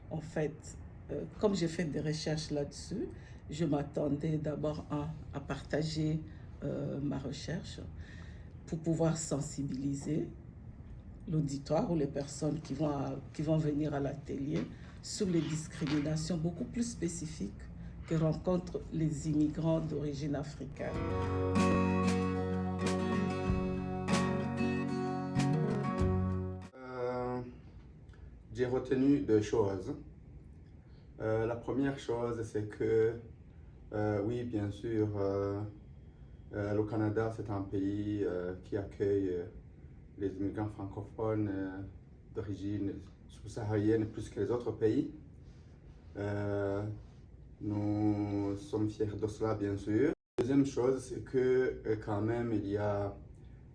En fait, comme j'ai fait des recherches là-dessus, je m'attendais d'abord à partager ma recherche pour pouvoir sensibiliser l'auditoire ou les personnes qui vont venir à l'atelier sur les discriminations beaucoup plus spécifiques que rencontrent les immigrants d'origine africaine. J'ai retenu deux choses. La première chose, c'est que, oui, bien sûr, le Canada, c'est un pays qui accueille les immigrants francophones d'origine subsaharienne plus que les autres pays. Nous sommes fiers de cela, bien sûr. La deuxième chose, c'est que quand même, il y a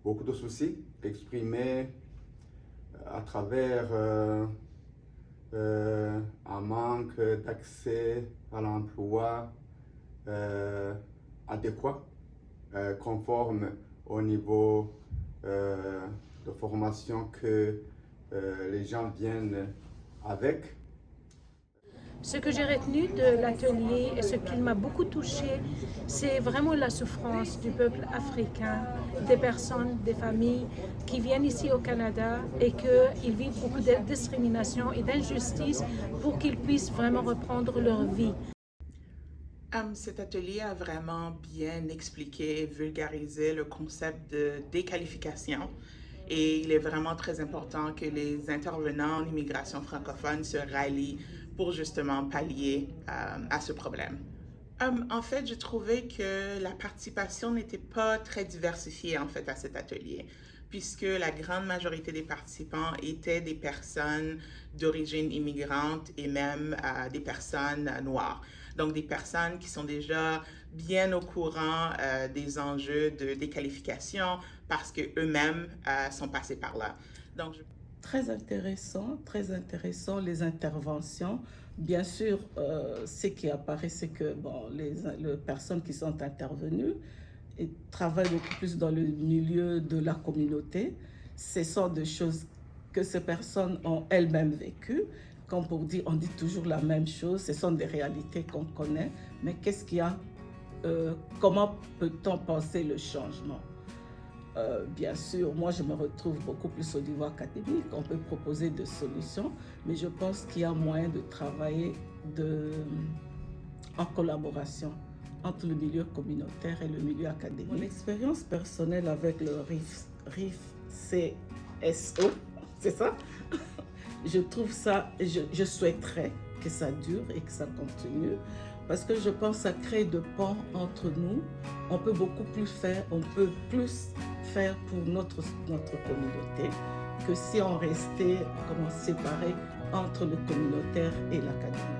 beaucoup de soucis exprimés à travers un manque d'accès à l'emploi adéquat, conforme au niveau de formation que les gens viennent avec. Ce que j'ai retenu de l'atelier et ce qui m'a beaucoup touché, c'est vraiment la souffrance du peuple africain, des personnes, des familles qui viennent ici au Canada et qu'ils vivent beaucoup de discrimination et d'injustice pour qu'ils puissent vraiment reprendre leur vie. Cet atelier a vraiment bien expliqué et vulgarisé le concept de déqualification. Et il est vraiment très important que les intervenants en immigration francophone se rallient pour justement pallier à ce problème. En fait, j'ai trouvé que la participation n'était pas très diversifiée en fait à cet atelier, puisque la grande majorité des participants étaient des personnes d'origine immigrante et même des personnes noires. Donc des personnes qui sont déjà bien au courant des enjeux de déqualification parce qu'eux-mêmes sont passés par là. Donc, Très intéressant les interventions. Bien sûr, ce qui apparaît, c'est que les personnes qui sont intervenues et travaillent beaucoup plus dans le milieu de la communauté. Ce sont des choses que ces personnes ont elles-mêmes vécues. Comme pour dire, on dit toujours la même chose, ce sont des réalités qu'on connaît, mais qu'est-ce qu'il y a, comment peut-on penser le changement? Bien sûr, moi je me retrouve beaucoup plus au niveau académique, on peut proposer des solutions, mais je pense qu'il y a moyen de travailler en collaboration entre le milieu communautaire et le milieu académique. Mon expérience personnelle avec le RIF CSO, c'est ça? Je trouve ça, je souhaiterais que ça dure et que ça continue, parce que je pense que ça crée de ponts entre nous. On peut beaucoup plus faire, on peut plus faire pour notre communauté que si on restait séparés entre le communautaire et l'académique.